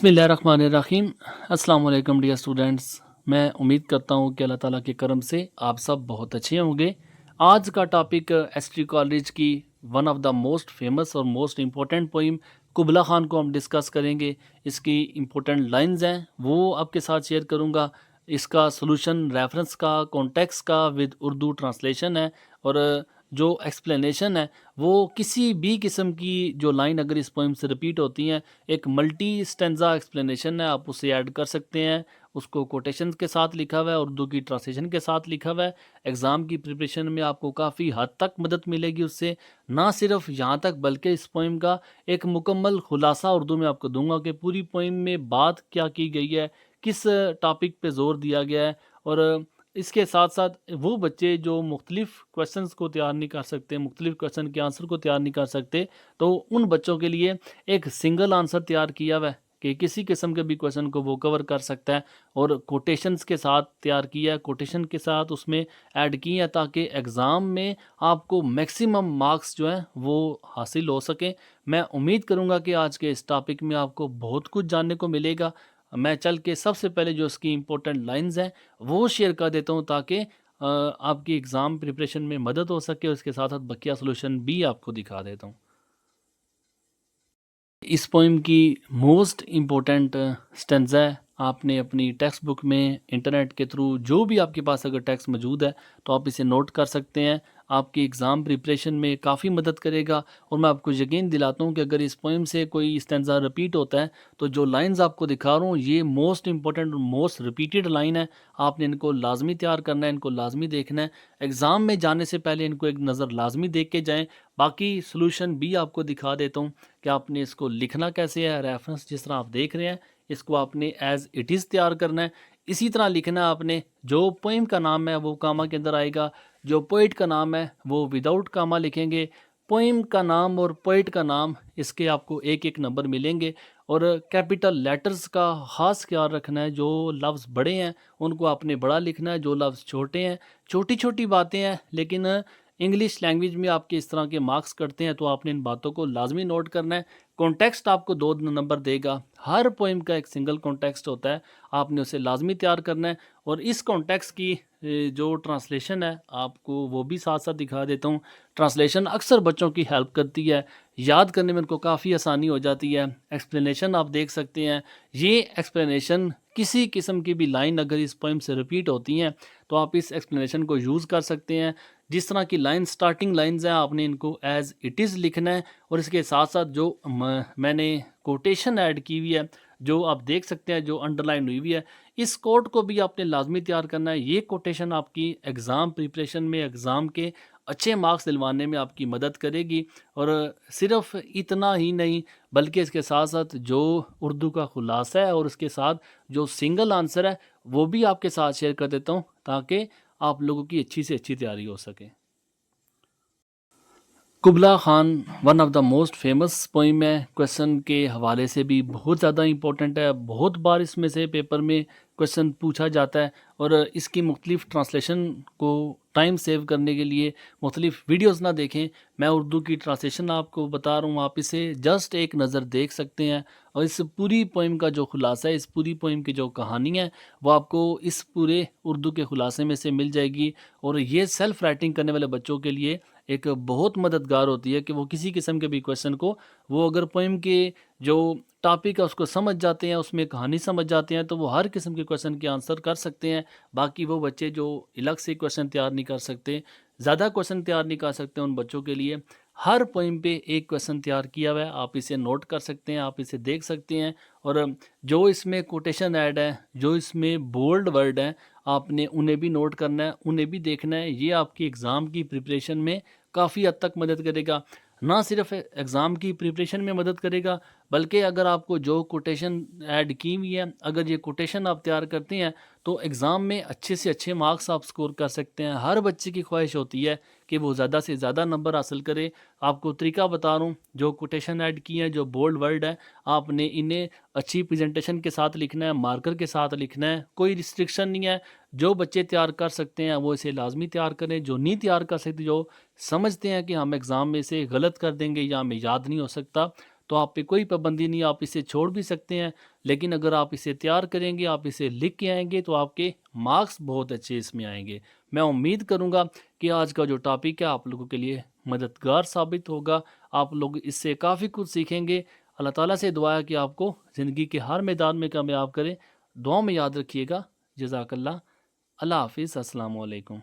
बिस्मिल्लाहिर्रहमानिर्रहीम। अस्सलाम वालेकुम डियर स्टूडेंट्स। मैं उम्मीद करता हूँ कि अल्लाह ताला के करम से आप सब बहुत अच्छे होंगे। आज का टॉपिक एसटी कॉलेज की one of the most famous और मोस्ट इम्पोर्टेंट पोइम कुबला खान को हम डिस्कस करेंगे। इसकी इम्पोर्टेंट लाइंस हैं वो आपके साथ शेयर करूँगा। इसका सॉल्यूशन रेफरेंस का, कॉन्टेक्स्ट का विद उर्दू ट्रांसलेशन है। और जो एक्सप्लेनेशन है वो किसी भी किस्म की जो लाइन अगर इस पोइम से रिपीट होती हैं, एक मल्टी स्टेंजा एक्सप्लेनेशन है, आप उसे ऐड कर सकते हैं। उसको कोटेशन के साथ लिखा हुआ है, उर्दू की ट्रांसलेशन के साथ लिखा हुआ है। एग्ज़ाम की प्रिपरेशन में आपको काफ़ी हद तक मदद मिलेगी उससे। ना सिर्फ यहाँ तक बल्कि इस पोइम का एक मुकम्मल खुलासा उर्दू में आपको दूंगा कि पूरी पोइम में बात क्या की गई है, किस टॉपिक पे जोर दिया गया है। और इसके साथ साथ वो बच्चे जो मुख्तलिफ क्वेश्चंस को तैयार नहीं कर सकते, मुख्तलिफ क्वेश्चन के आंसर को तैयार नहीं कर सकते, तो उन बच्चों के लिए एक सिंगल आंसर तैयार किया हुआ है कि किसी किस्म के भी क्वेश्चन को वो कवर कर सकता है। और कोटेशंस के साथ तैयार किया है, कोटेशन के साथ उसमें ऐड किए हैं ताकि एग्ज़ाम में आपको मैक्सिमम मार्क्स जो हैं वो हासिल हो सकें। मैं उम्मीद करूँगा कि आज के इस टॉपिक में आपको बहुत कुछ जानने को मिलेगा। मैं चल के सबसे पहले जो इसकी इम्पोर्टेंट लाइंस हैं वो शेयर कर देता हूँ ताकि आपकी एग्ज़ाम प्रिपरेशन में मदद हो सके। उसके साथ साथ बकिया सोल्यूशन भी आपको दिखा देता हूँ। इस पोइम की मोस्ट इम्पोर्टेंट स्टेंजा है। आपने अपनी टेक्स्ट बुक में, इंटरनेट के थ्रू, जो भी आपके पास अगर टेक्स्ट मौजूद है तो आप इसे नोट कर सकते हैं। आपकी एग्ज़ाम प्रिपरेशन में काफ़ी मदद करेगा। और मैं आपको यकीन दिलाता हूँ कि अगर इस पोइम से कोई स्टेंजा रिपीट होता है तो जो लाइंस आपको दिखा रहा हूँ ये मोस्ट इंपॉर्टेंट और मोस्ट रिपीटेड लाइन है। आपने इनको लाजमी तैयार करना है, इनको लाजमी देखना है। एग्ज़ाम में जाने से पहले इनको एक नज़र लाजमी देख के जाएँ। बाकी सोल्यूशन भी आपको दिखा देता हूँ कि आपने इसको लिखना कैसे है। रेफरेंस जिस तरह आप देख रहे हैं इसको आपने एज़ इट इज़ तैयार करना है। इसी तरह लिखना है आपने। जो पोइम का नाम है वो कामा के अंदर आएगा, जो पोइट का नाम है वो विदाउट कामा लिखेंगे। पोइम का नाम और पोइट का नाम इसके आपको एक एक नंबर मिलेंगे। और कैपिटल लेटर्स का ख़ास ख्याल रखना है। जो लफ्ज़ बड़े हैं उनको आपने बड़ा लिखना है, जो लफ्ज़ छोटे हैं छोटी छोटी बातें हैं लेकिन इंग्लिश लैंग्वेज में आपके इस तरह के मार्क्स कटते हैं तो आपने इन बातों को लाजमी नोट करना है। कॉन्टेक्स्ट आपको 2 नंबर देगा। हर पोइम का एक सिंगल कॉन्टेक्स्ट होता है, आपने उसे लाजमी तैयार करना है। और इस कॉन्टेक्स्ट की जो ट्रांसलेशन है आपको वो भी साथ साथ दिखा देता हूँ। ट्रांसलेशन अक्सर बच्चों की हेल्प करती है, याद करने में उनको काफ़ी आसानी हो जाती है। एक्सप्लेनेशन आप देख सकते हैं। ये एक्सप्लेनेशन किसी किस्म की भी लाइन अगर इस पोइम से रिपीट होती हैं तो आप इस एक्सप्लेनेशन को यूज़ कर सकते हैं। जिस तरह की लाइन स्टार्टिंग लाइंस हैं आपने इनको एज़ इट इज़ लिखना है। और इसके साथ साथ जो मैंने कोटेशन ऐड की हुई है, जो आप देख सकते हैं, जो अंडरलाइन हुई हुई है, इस कोट को भी आपने लाजमी तैयार करना है। ये कोटेशन आपकी एग्ज़ाम प्रिपरेशन में, एग्ज़ाम के अच्छे मार्क्स दिलवाने में आपकी मदद करेगी। और सिर्फ इतना ही नहीं बल्कि इसके साथ साथ जो उर्दू का खुलासा है और उसके साथ जो सिंगल आंसर है वो भी आपके साथ शेयर कर देता हूँ ताकि आप लोगों की अच्छी से अच्छी तैयारी हो सके। Kubla Khan one of the most famous poem है। क्वेश्चन के हवाले से भी बहुत ज़्यादा इंपॉर्टेंट है। बहुत बार इसमें से पेपर में क्वेश्चन पूछा जाता है। और इसकी मुख्तलिफ ट्रांसलेशन को टाइम सेव करने के लिए मुख्तलिफ वीडियोस ना देखें, मैं उर्दू की ट्रांसलेशन आपको बता रहा हूँ, आप इसे जस्ट एक नज़र देख सकते हैं। और इस पूरी पोइम का जो खुलासा है, इस पूरी पोइम की जो कहानी है वो आपको इस पूरे उर्दू के खुलासे में से मिल जाएगी। और ये सेल्फ राइटिंग करने वाले बच्चों के लिए एक बहुत मददगार होती है कि वो किसी किस्म के भी क्वेश्चन को वो अगर पोइम के जो टॉपिक है उसको समझ जाते हैं, उसमें कहानी समझ जाते हैं तो वो हर किस्म के क्वेश्चन के आंसर कर सकते हैं। बाकी वो बच्चे जो अलग से क्वेश्चन तैयार नहीं कर सकते, ज़्यादा क्वेश्चन तैयार नहीं कर सकते, उन बच्चों के लिए हर पोइम पे एक क्वेश्चन तैयार किया हुआ है। आप इसे नोट कर सकते हैं, आप इसे देख सकते हैं। और जो इसमें कोटेशन ऐड है, जो इसमें बोल्ड वर्ड हैं, आपने उन्हें भी नोट करना है, उन्हें भी देखना है। ये आपकी एग्ज़ाम की प्रिपरेशन में काफ़ी हद तक मदद करेगा। ना सिर्फ एग्ज़ाम की प्रिपरेशन में मदद करेगा बल्कि अगर आपको जो कोटेशन ऐड की हुई है, अगर ये कोटेशन आप तैयार करते हैं तो एग्ज़ाम में अच्छे से अच्छे मार्क्स आप स्कोर कर सकते हैं। हर बच्चे की ख्वाहिश होती है कि वो ज़्यादा से ज़्यादा नंबर हासिल करे। आपको तरीका बता रहा हूँ, जो कोटेशन ऐड की हैं, जो बोल्ड वर्ड है, आपने इन्हें अच्छी प्रेजेंटेशन के साथ लिखना है, मार्कर के साथ लिखना है। कोई रिस्ट्रिक्शन नहीं है। जो बच्चे तैयार कर सकते हैं वो इसे लाजमी तैयार करें। जो नहीं तैयार कर सकते, जो समझते हैं कि हम एग्ज़ाम में इसे गलत कर देंगे या हमें याद नहीं हो सकता, تو آپ پہ کوئی پابندی نہیں، آپ اسے چھوڑ بھی سکتے ہیں، لیکن اگر آپ اسے تیار کریں گے، آپ اسے لکھ کے آئیں گے تو آپ کے مارکس بہت اچھے اس میں آئیں گے۔ میں امید کروں گا کہ آج کا جو ٹاپک ہے آپ لوگوں کے لیے مددگار ثابت ہوگا، آپ لوگ اس سے کافی کچھ سیکھیں گے۔ اللہ تعالیٰ سے دعا ہے کہ آپ کو زندگی کے ہر میدان میں کامیاب کرے۔ دعاؤں میں یاد رکھیے گا۔ جزاک اللہ۔ اللہ حافظ۔ السلام علیکم۔